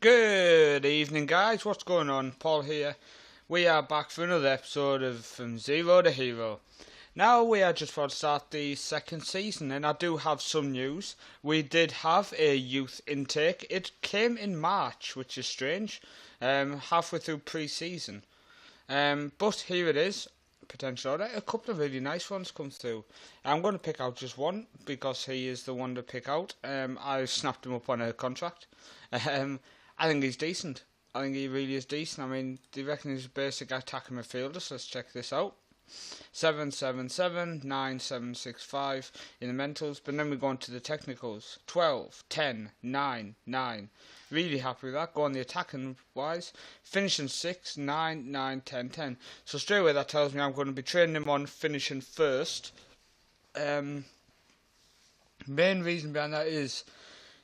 Good evening, guys. What's going on? Paul here. We are back for another episode of From Zero to Hero. Now we are just about to start the second season, and I do have some news. We did have a youth intake. It came in March, which is strange, halfway through pre-season. But here it is. Potential order. A couple of really nice ones come through. I'm going to pick out just one because he is the one to pick out. I snapped him up on a contract. I think he's decent. I think he really is decent. I mean, do you reckon he's a basic attacking midfielder? So let's check this out. 777 9765 in the mentals, but then we go on to the technicals. 12 10 9 9. Really happy with that. Go on the attacking wise. Finishing 6 9 9 10 10. So straight away that tells me I'm going to be training him on finishing first. Main reason behind that is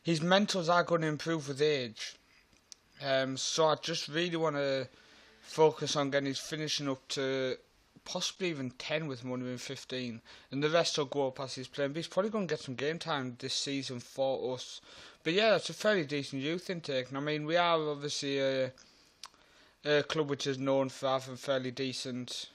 his mentals are going to improve with age. So I just really want to focus on getting his finishing up to possibly even 10 with him only in 15, and the rest will go up as he's playing. But he's probably going to get some game time this season for us. But yeah, it's a fairly decent youth intake. And I mean, we are obviously a club which is known for having fairly decent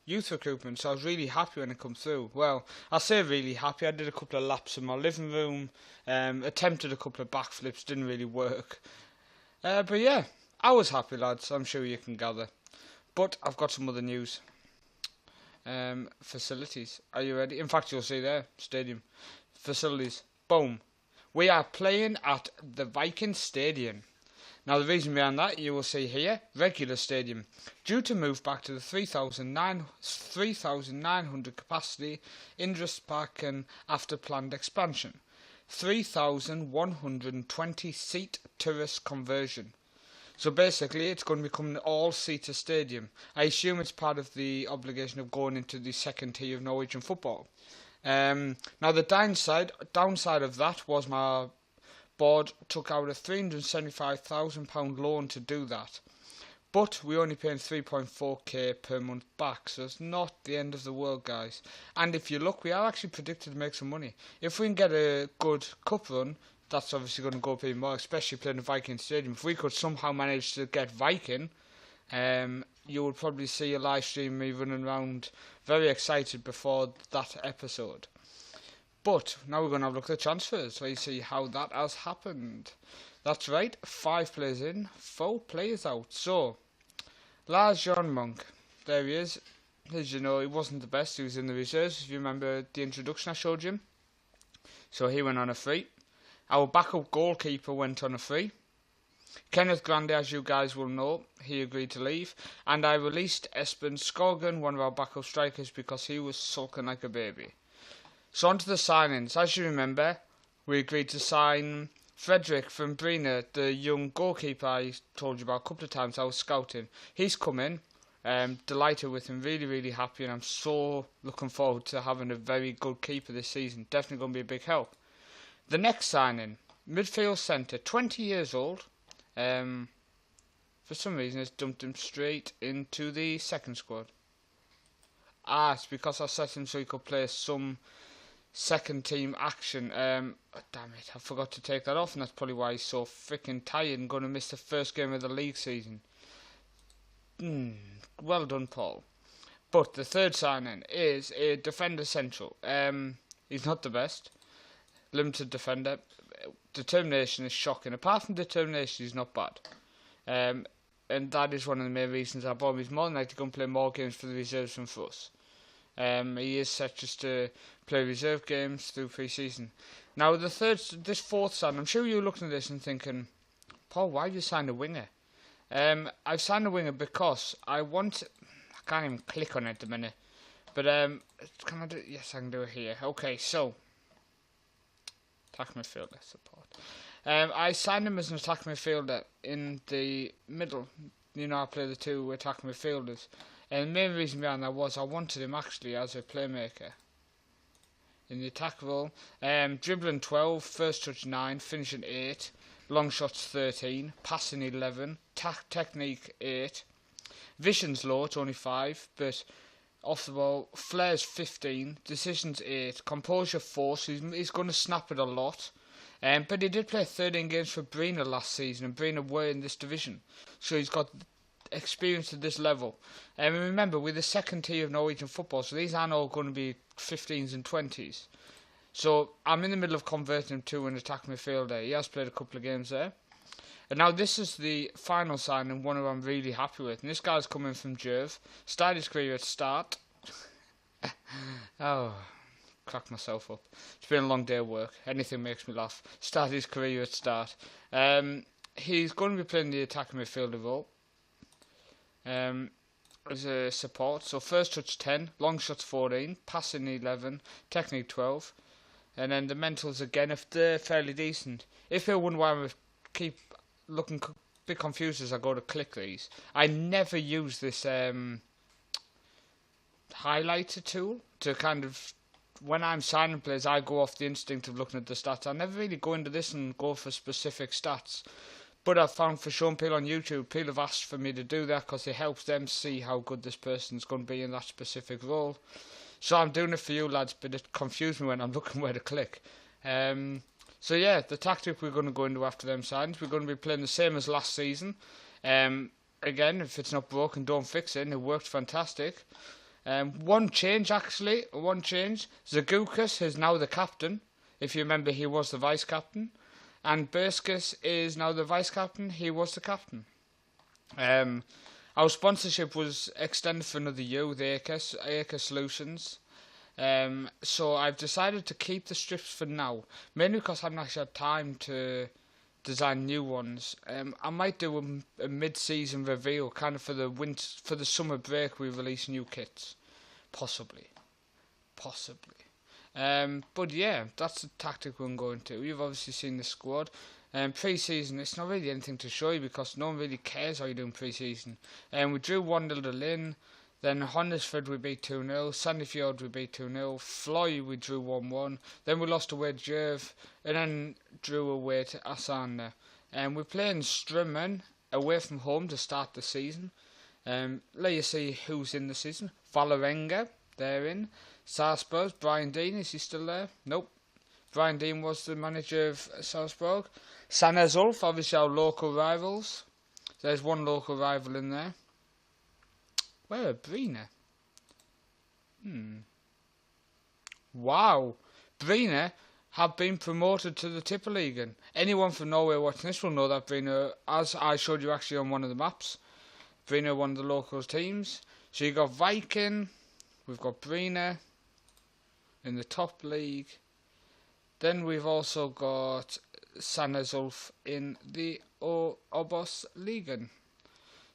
youth recruitment, so I was really happy when it come through. Well, I say really happy. I did a couple of laps in my living room, attempted a couple of backflips, didn't really work. But yeah, I was happy, lads. I'm sure you can gather. But I've got some other news. Facilities. Are you ready? In fact, you'll see there. Stadium. Facilities. Boom. We are playing at the Viking Stadium. Now, the reason behind that, you will see here, regular stadium. Due to move back to the 3,900 capacity, interest back and after planned expansion. 3,120 seat terrace conversion. So basically it's going to become an all-seater stadium. I assume it's part of the obligation of going into the second tier of Norwegian football. Now the downside of that was my board took out a £375,000 loan to do that. But we only paying 3.4k per month back, so it's not the end of the world, guys. And if you look, we are actually predicted to make some money. If we can get a good cup run, that's obviously going to go up even more, especially playing the Viking Stadium. If we could somehow manage to get Viking, you would probably see a live stream me running around very excited before that episode. But now we're going to have a look at the transfers, so you see how that has happened. That's right, 5 players in, 4 players out. So, Lars John Monk, there he is. As you know, he wasn't the best, he was in the reserves, if you remember the introduction I showed you. So he went on a free. Our backup goalkeeper went on a free. Kenneth Grande, as you guys will know, he agreed to leave. And I released Espen Skogen, one of our backup strikers, because he was sulking like a baby. So on to the signings. As you remember, we agreed to sign Frederick from Brina, the young goalkeeper I told you about a couple of times I was scouting. He's come in. Delighted with him, really happy, and I'm so looking forward to having a very good keeper this season. Definitely going to be a big help. The next signing, midfield centre, 20 years old. For some reason it's dumped him straight into the second squad. It's because I set him so he could play some second team action. Damn it, I forgot to take that off, and that's probably why he's so freaking tired and going to miss the first game of the league season. Well done, Paul. But the third signing is a defender central. He's not the best. Limited defender. Determination is shocking. Apart from determination, he's not bad. And that is one of the main reasons I bought him. He's more than likely to go and play more games for the reserves than for us. He is set just to play reserve games through pre-season. Now this fourth sign, I'm sure you're looking at this and thinking, Paul, why have you signed a winger? I've signed a winger because I can't even click on it at the minute. But can I do? Yes, I can do it here. Okay, so attack midfielder support. I signed him as an attack midfielder in the middle. You know, I play the 2 attack midfielders. And the main reason behind that was I wanted him actually as a playmaker. In the attack role, dribbling 12, first touch 9, finishing 8, long shots 13, passing 11, technique 8, vision's low, it's only 5, but off the ball, flair's 15, decisions 8, composure 4, so he's going to snap it a lot. But he did play 13 games for Brina last season, and Brina were in this division. So he's got experience at this level. And remember, we're the second tier of Norwegian football, so these aren't all going to be 15s and 20s. So I'm in the middle of converting him to an attack midfielder. He has played a couple of games there. And now this is the final signing, one who I'm really happy with. And this guy's coming from Jerv. Started his career at Start. Oh, crack myself up. It's been a long day of work. Anything makes me laugh. Started his career at Start. He's going to be playing the attacking midfielder role. As a support. So first touch 10, long shots 14, passing 11, technique 12. And then the mentals again, if they're fairly decent. If you're wondering why I keep looking a bit confused as I go to click these, I never use this highlighter tool to kind of, when I'm signing players, I go off the instinct of looking at the stats. I never really go into this and go for specific stats. But I've found for Sean Peel on YouTube, Peel have asked for me to do that because it helps them see how good this person's going to be in that specific role. So I'm doing it for you lads, but it confused me when I'm looking where to click. So yeah, the tactic we're going to go into after them signs, we're going to be playing the same as last season. Again, if it's not broken, don't fix it, and it worked fantastic. One change. Zagukas is now the captain. If you remember, he was the vice-captain. And Berskis is now the vice-captain. He was the captain. Our sponsorship was extended for another year with Acre Solutions. So I've decided to keep the strips for now, mainly because I haven't actually had time to design new ones. I might do a mid-season reveal, kind of for the summer break. We release new kits, possibly. But yeah, that's the tactic we're going to. You've obviously seen the squad. Pre-season, it's not really anything to show you because no one really cares how you're doing pre-season. We drew 1-0 to Lynn. Then Hondersford we beat 2-0, Sandefjord we beat 2-0, Floy we drew 1-1, then we lost away to Jerv, and then drew away to Asana. We're playing Strummen away from home to start the season. Let you see who's in the season. Valerenga, they're in. Sarpsborg, Brian Dean, is he still there? Nope. Brian Dean was the manager of Sarpsborg. Sanazulf, obviously our local rivals. There's one local rival in there. Where are Brina? Wow. Brina have been promoted to the Tipper League. Anyone from Norway watching this will know that Brina, as I showed you actually on one of the maps, Brina one of the local teams. So you got Viking, we've got Brina in the top league. Then we've also got Sanazulf in the Obos Ligen.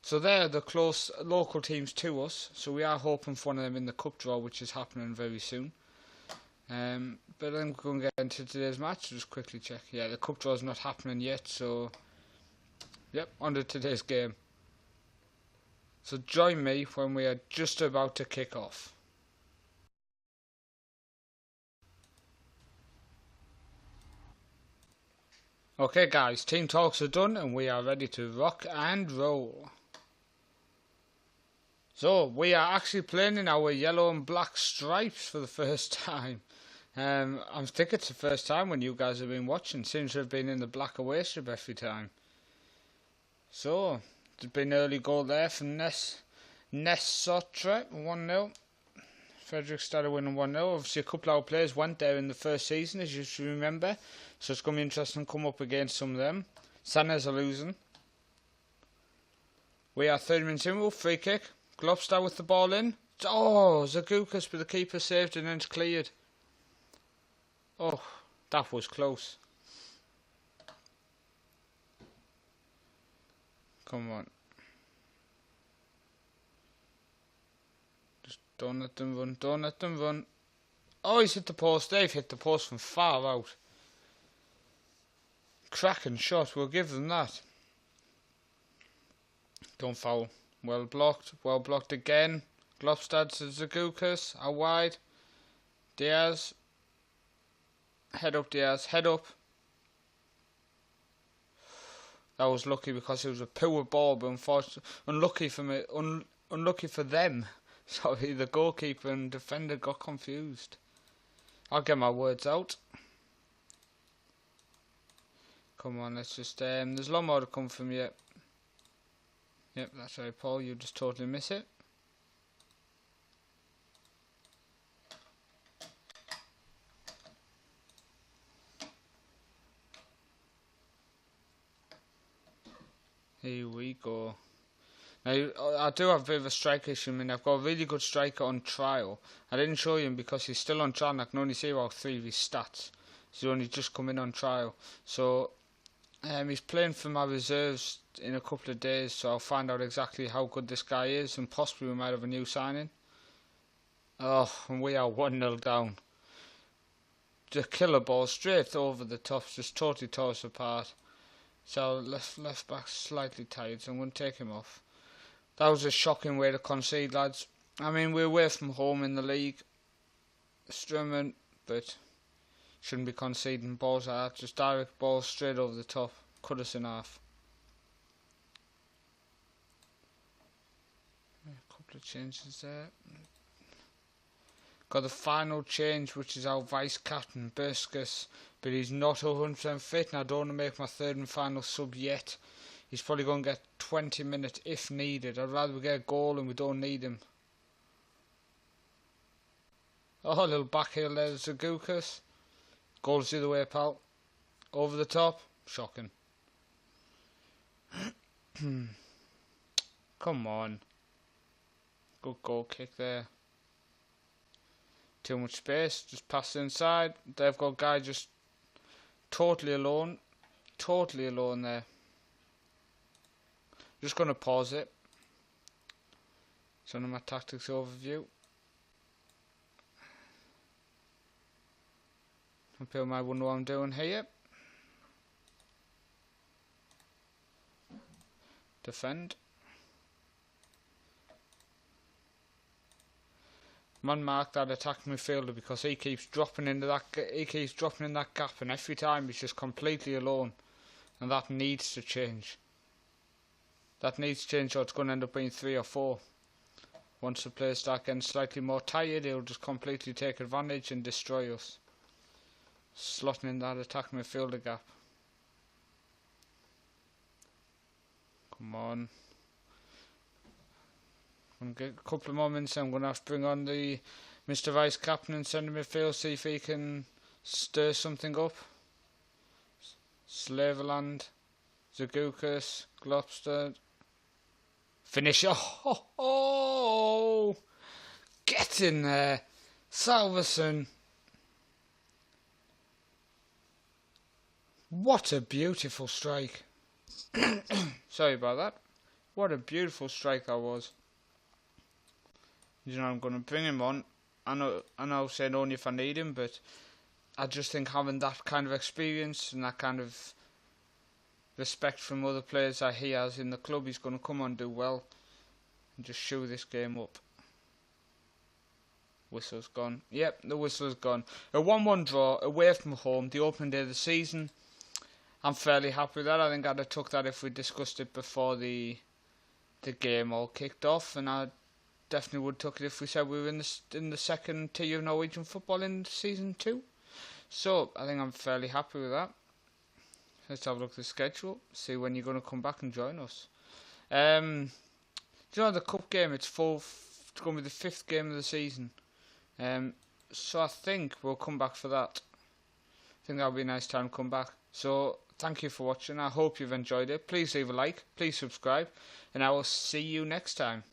So they're the close local teams to us. So we are hoping for one of them in the cup draw, which is happening very soon. But then we're going to get into today's match. Just quickly check. Yeah, the cup draw is not happening yet. So, yep, on to today's game. So join me when we are just about to kick off. Okay guys, team talks are done and we are ready to rock and roll. So, we are actually playing in our yellow and black stripes for the first time. I think it's the first time when you guys have been watching. Seems to have been in the black away strip every time. So, there's been an early goal there from Nessotre, 1-0. Frederick started winning 1-0. Obviously, a couple of our players went there in the first season, as you should remember. So, it's going to be interesting to come up against some of them. Sanners are losing. We are 30 minutes in, free kick. Globstar with the ball in. Oh, Zagukas, but the keeper saved and then it's cleared. Oh, that was close. Come on. Just don't let them run, don't let them run. Oh, he's hit the post. They've hit the post from far out. Cracking shot, we'll give them that. Don't foul. Well blocked again. Globstad to Zagukas, out wide. Diaz. Head up, Diaz, head up. That was lucky because it was a poor ball, but unfortunately, unlucky for them. Sorry, the goalkeeper and defender got confused. I'll get my words out. Come on, let's just, there's a lot more to come from you. Yep, that's right, Paul, you just totally miss it. Here we go. Now, I do have a bit of a strike issue. I mean, I've got a really good striker on trial. I didn't show him because he's still on trial and I can only see about 3 of his stats. He's only just come in on trial. So, he's playing for my reserves in a couple of days, so I'll find out exactly how good this guy is, and possibly we might have a new signing. Oh, and we are 1-0 down. The killer ball straight over the top, just totally tore us apart. So left back slightly tired, so I'm going to take him off. That was a shocking way to concede, lads. I mean, we're away from home in the league, Strumman, but shouldn't be conceding balls like that. Just direct balls straight over the top, cut us in half. A couple of changes there. Got the final change, which is our vice captain, Berskus, but he's not 100% fit, and I don't want to make my third and final sub yet. He's probably going to get 20 minutes if needed. I'd rather we get a goal and we don't need him. Oh, a little back heel there, Zagukas. Goals the other way, pal. Over the top. Shocking. Come on. Good goal kick there. Too much space, just pass inside. They've got a guy just totally alone there. Just going to pause it. It's under my tactics overview. Some people might wonder what I'm doing here. Defend. Man mark that attacking midfielder because he keeps dropping into that. He keeps dropping in that gap, and every time he's just completely alone, and that needs to change. That needs to change, or it's going to end up being 3 or 4. Once the players start getting slightly more tired, he'll just completely take advantage and destroy us. Slotting in that attacking midfielder gap. Come on. I'm going to get a couple of more minutes. I'm going to have to bring on the Mr. Vice Captain and centre midfield, see if he can stir something up. Slaverland, Zagukas, Globster. Finish. Oh, get in there, Salverson. What a beautiful strike. Sorry about that. What a beautiful strike that was. You know, I'm going to bring him on. I know saying only if I need him, but I just think having that kind of experience and that kind of respect from other players that he has in the club, he's going to come on and do well and just shoe this game up. Whistle's gone. Yep, the whistle's gone. A 1-1 draw away from home, the opening day of the season. I'm fairly happy with that. I think I'd have took that if we discussed it before the game all kicked off, and I definitely would have took it if we said we were in the second tier of Norwegian football in season 2. So I think I'm fairly happy with that. Let's have a look at the schedule, see when you're going to come back and join us. Do you know the cup game? It's going to be the 5th game of the season. So I think we'll come back for that. I think that'll be a nice time to come back. So thank you for watching. I hope you've enjoyed it. Please leave a like, please subscribe, and I will see you next time.